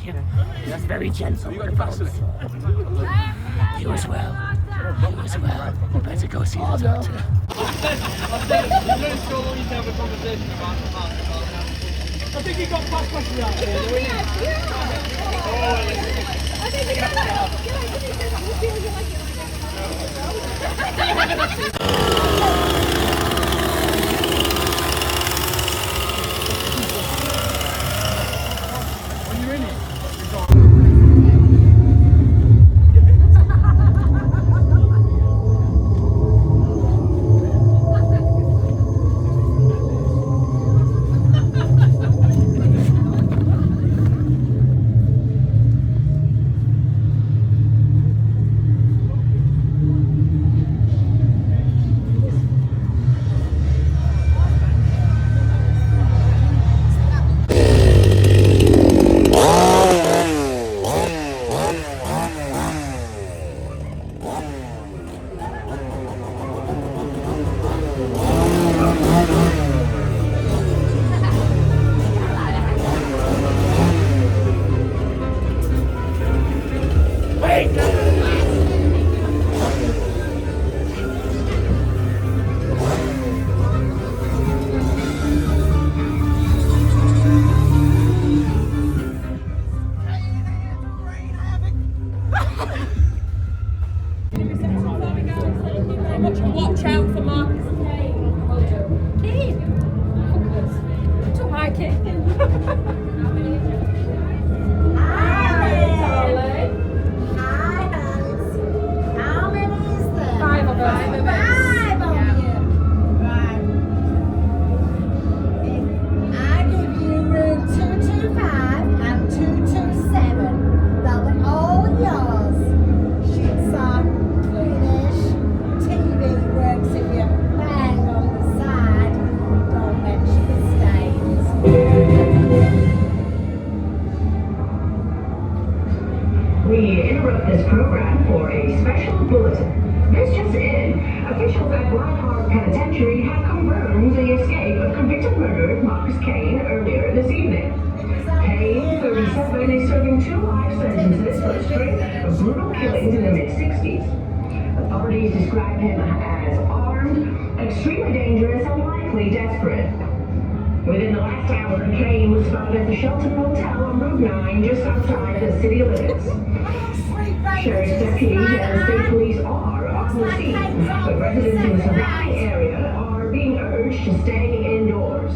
you. That's very gentle. You got vaccinated. You as well. You as well. You better go see the doctor. I think he got past question out there. I think he got when you're in it, Watch out for Marcus Kane. Kane? Don't like it. Hi, darling. Hi, Alice. How many is there? 5 of us. 5 of you. Right. I give you room 225 and 227. They'll be all yours. Sheets are cleanish. TV works if you bang on the side. Don't mention the stains. We interrupt this program for a special bulletin. This just in, officials at Whitehall Penitentiary have confirmed the escape of convicted murderer Marcus Kane earlier this evening. Kane, 37, is serving 2 life sentences for a string of brutal killings in the mid-60s. Authorities describe him as armed, extremely dangerous, and likely desperate. Within the last hour, Kane was found at the Shellton Motel on Route 9 just outside the city limits. Sheriff's deputies and state police are on the scene, but residents in the surrounding area are being urged to stay indoors.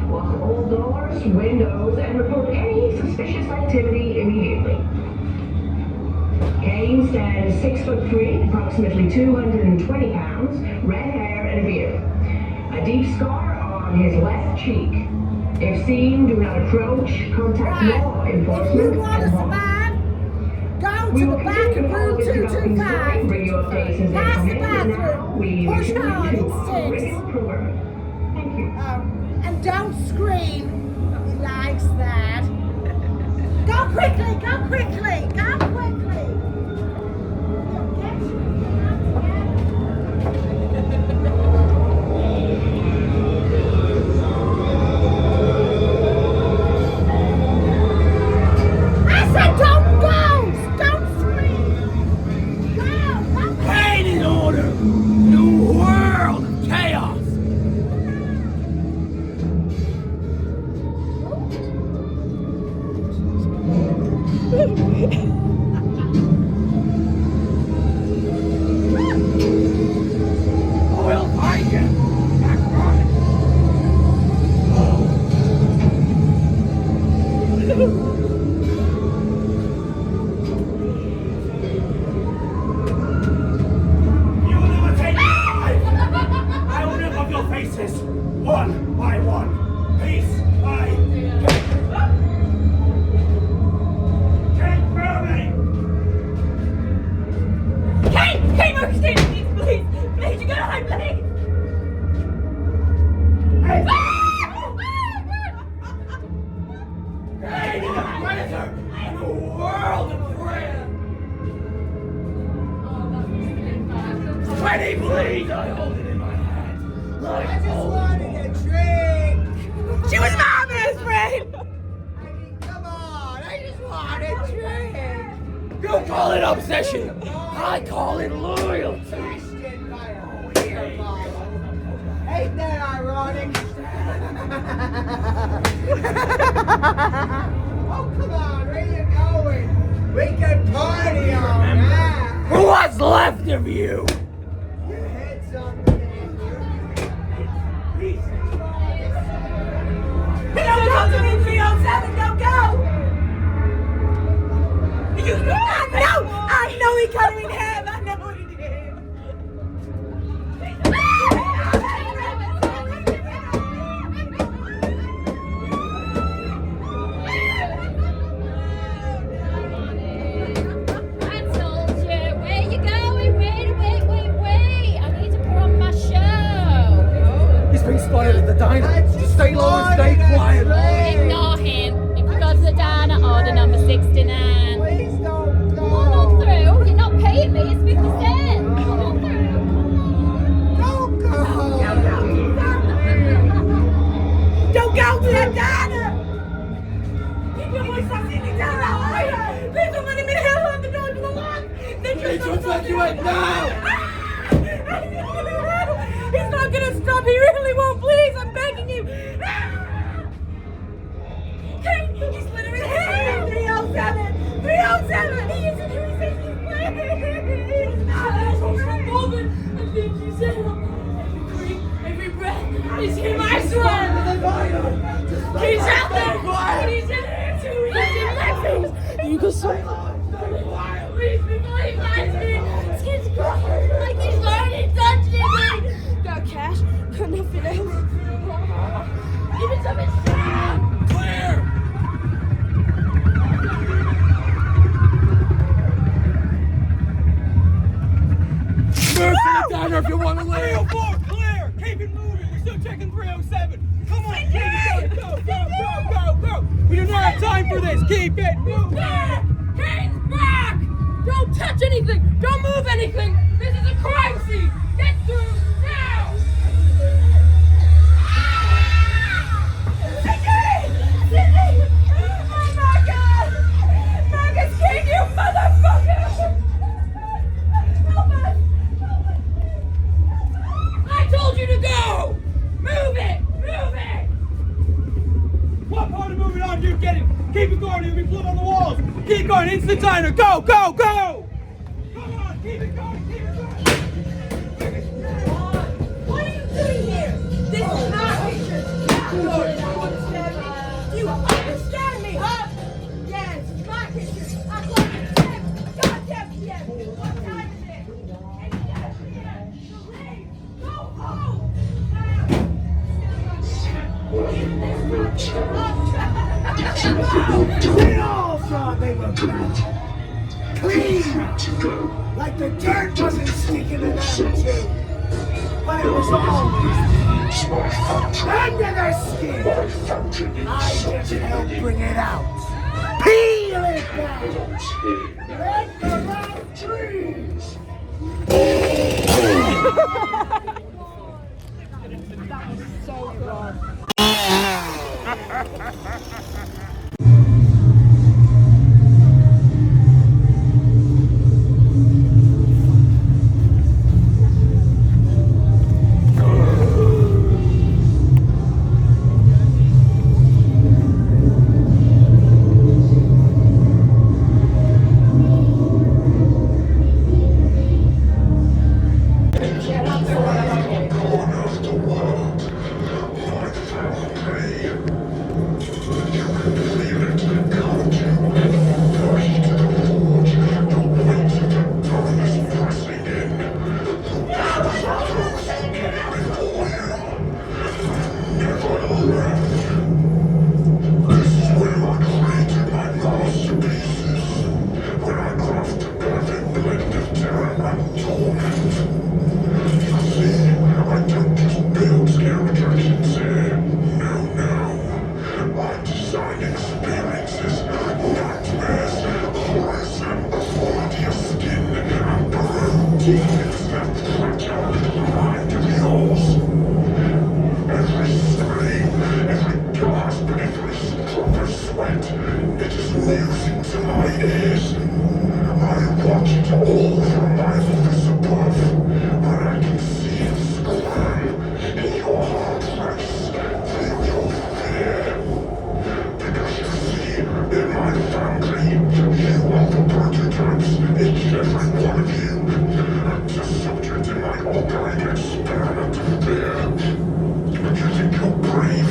Lock all doors, windows, and report any suspicious activity immediately. Kane stands 6'3", approximately 220 pounds, red hair and a beard. A deep scar on his left cheek. If seen, do not approach, contact law enforcement. If you want us bad, go to the back of room 225. Bring you updates as they Pass come the in. And now bathroom. we Push return hard, to it our stinks. original program. Thank you. And don't scream. He likes that. Go quickly, go quickly, go quickly. You'll get you. I said don't go! Don't scream! Go! Go! Pain in order! New world of chaos! We'll find you! Back running! You will never take me alive! I will rip off your faces, one by one, piece by piece. Take me! Kane! Kane, Marcus Kane, please! Please, you gotta hide, please! Hey! Hey, you're a predator in a world of prey! Pretty please, I hold it in my hand. I just wanted a drink. She was my best friend! I mean, come on, I just wanted You call it obsession. I call it loyalty. Ain't that ironic? Oh, come on, where you going? We can party all night. What's left of you? Your head's on the Don't come to me, 307, don't go! I know he cut me in half, I know what he did. I told you, where you going? Wait. I need to put on my show. He's been spotted at the diner. Stay low and stay quiet. Ignore him. If you go to the diner, order number 69. Please don't go. Come on through. You're not paying me. It's 50 cents. Come on through. Don't go. Don't go to that diner! Keep your voice up, sitting down that way! Please don't let him in hell on the door to the lawn! Then They should evacuate now! He's not gonna stop, he really won't, please, I'm begging you! Hey, he's literally here! 307! 307! He isn't who he says he's playing! He's moving! I think he's in. Every creep, every breath is him, I swear! He's out there! But he's in here too! He's in Lexington! You go so please, before he finds me! Skin's crying like he's already touched me! Got cash, got nothing else. Give me some insurance! Clear! Move to the diner if you want to leave. 304, clear! Keep it moving. We're still checking 307. Come on, keep it going. Go. We do not have time for this. Keep it moving. Kane's back! Don't touch anything! Don't move anything! This is a crime scene! Get through now! Sydney! Oh my God! Marcus King, you motherfucker! Help us! I told you to go! Move it! What part of moving on you getting? Keep it going. You'll be blood on the walls. Keep going. Into the diner. Go. Come on. Keep it going. What are you doing here? This is my picture. Do you understand me, huh? Yes, it's my picture. I'm going to 10. Goddamn PM. What time is it? It's 10 PM. So leave. Go home. We all thought they were bad. Clean! Like the dirt wasn't sticking to them too. But it was always under their skin. I just helped bring it out. Peel it back! Let the light trees! It is music to my ears. watching to all from my office above, where I can see and squirm in your heart race through your fear. Because you see, in my foundry, you are the prototypes, each and every one of you, and just subject in my ongoing experiment of fear. But you think you're brave,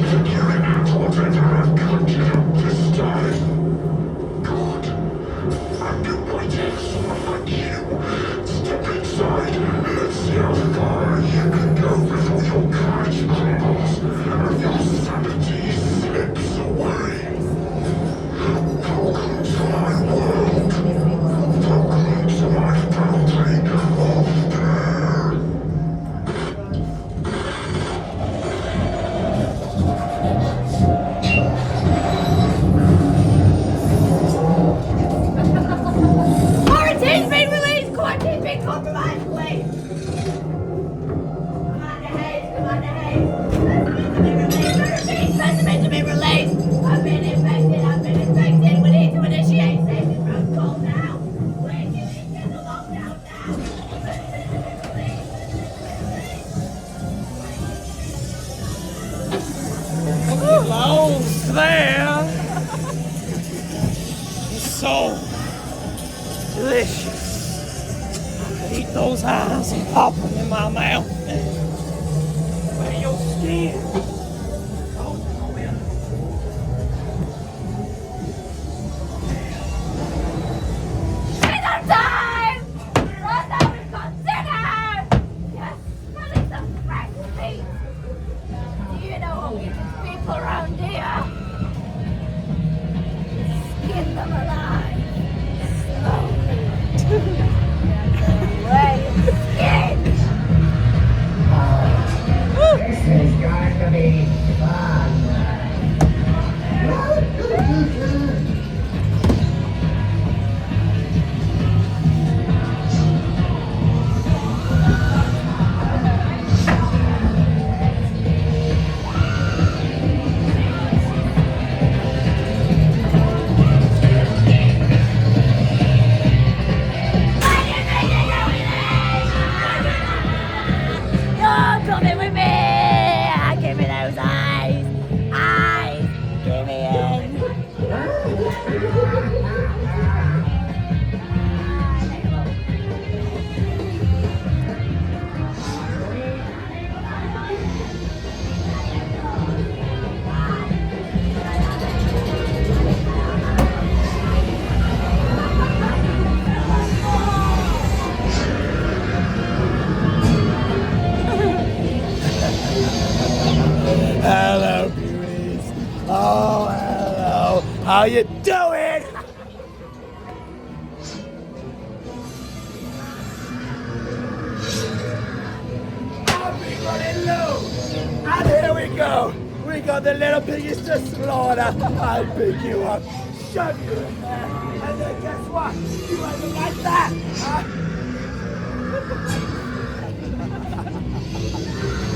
figuring out whatever I've conjured up this time. Good. I've been waiting for someone like you. Step inside, let's see how far you can go before your courage crumbles and your sanity slips away. Welcome to my world. Welcome to my foundry of fear. Quarantine's been released! Quarantine's been compromised, please! Commander Hayes! Specimens have been released! I've been infected! We need to initiate safety protocol now! We're getting into the lockdown now! Close there. So delicious. Eat those eyes and pop them in my mouth. Where your skin? Oh, yeah. Dinner time! Right now we've got dinner! Yes, smelling some fresh meat! Do you know what we do people around here? Skin them alive! Slowly! Away skin! This is going to be fun. You're coming with me! Give me those eyes! Eyes! Give me in! Hello, beauties. Oh, hello. How you doing? I'll be running low. And here we go. We got the little piggies to slaughter. I'll pick you up, shove you in there, and then guess what? You ever like that, huh?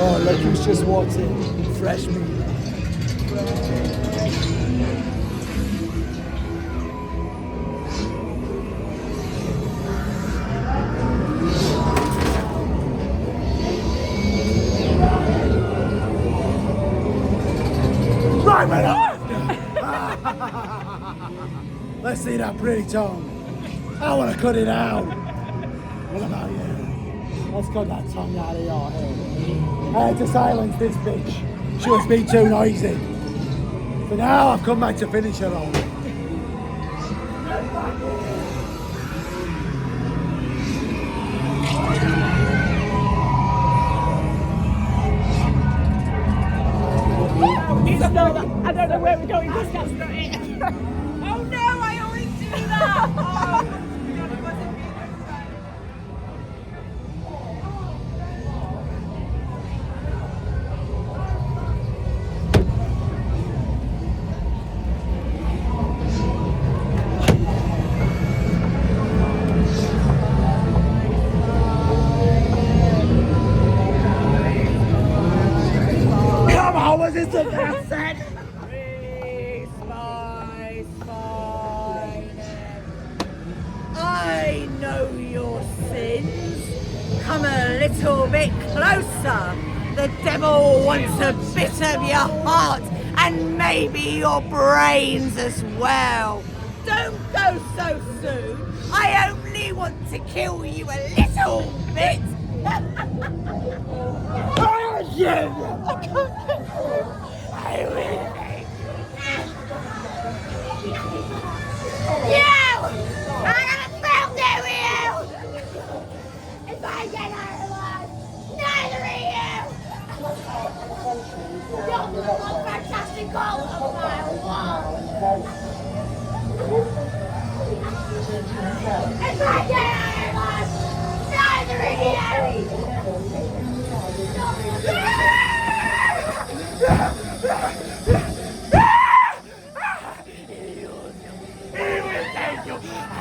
Oh, look who's just walked in. Fresh meat. Right, right on! Let's see that pretty tongue. I want to cut it out. What about you? Let's cut that tongue out of your head. I had to silence this bitch. She was being too noisy. But now I've come back to finish her off. I don't know where we're going. This that's not it. Oh no! I always do that. Oh. know your sins? Come a little bit closer. The devil wants a bit of your heart and maybe your brains as well. Don't go so soon. I only want to kill you a little bit. Oh, yeah. I will. You! I'm gonna film you! If I get out alive, neither of you! You're the most fantastic goal of my world! If I get out alive, neither of you!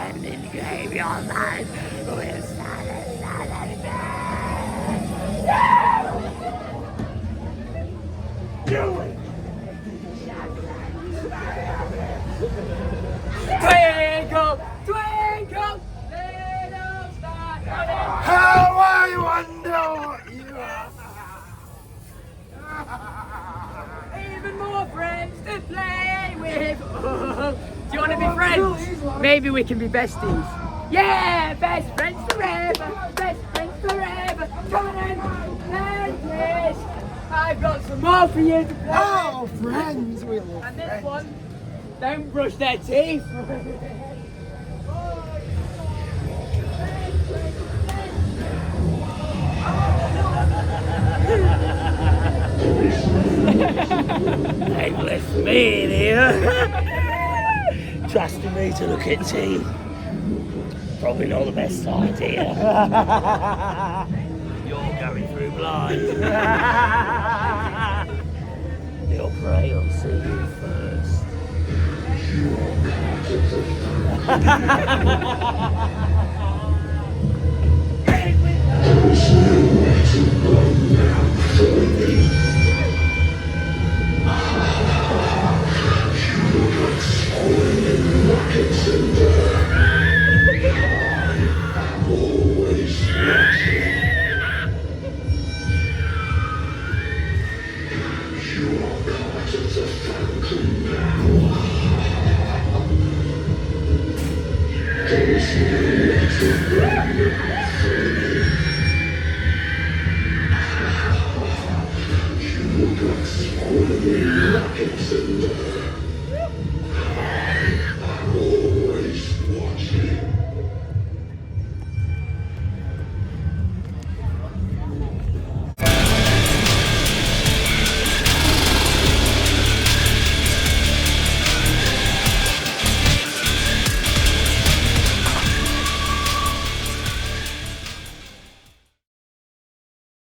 And engrave your life with silence. Do it. Twinkle, twinkle, little star. How I wonder what you are. Even more friends to play with. Do you want to be friends? Maybe we can be besties. Yeah, best friends forever. Best friends forever. Come on in. And yes, I've got some more for you to play. Oh, friends, we love And this friends. one, don't brush their teeth. They left me in here. Trusting me to look at tea. Probably not the best idea. You're going through blind. Your prey will see you first. Rockets in there.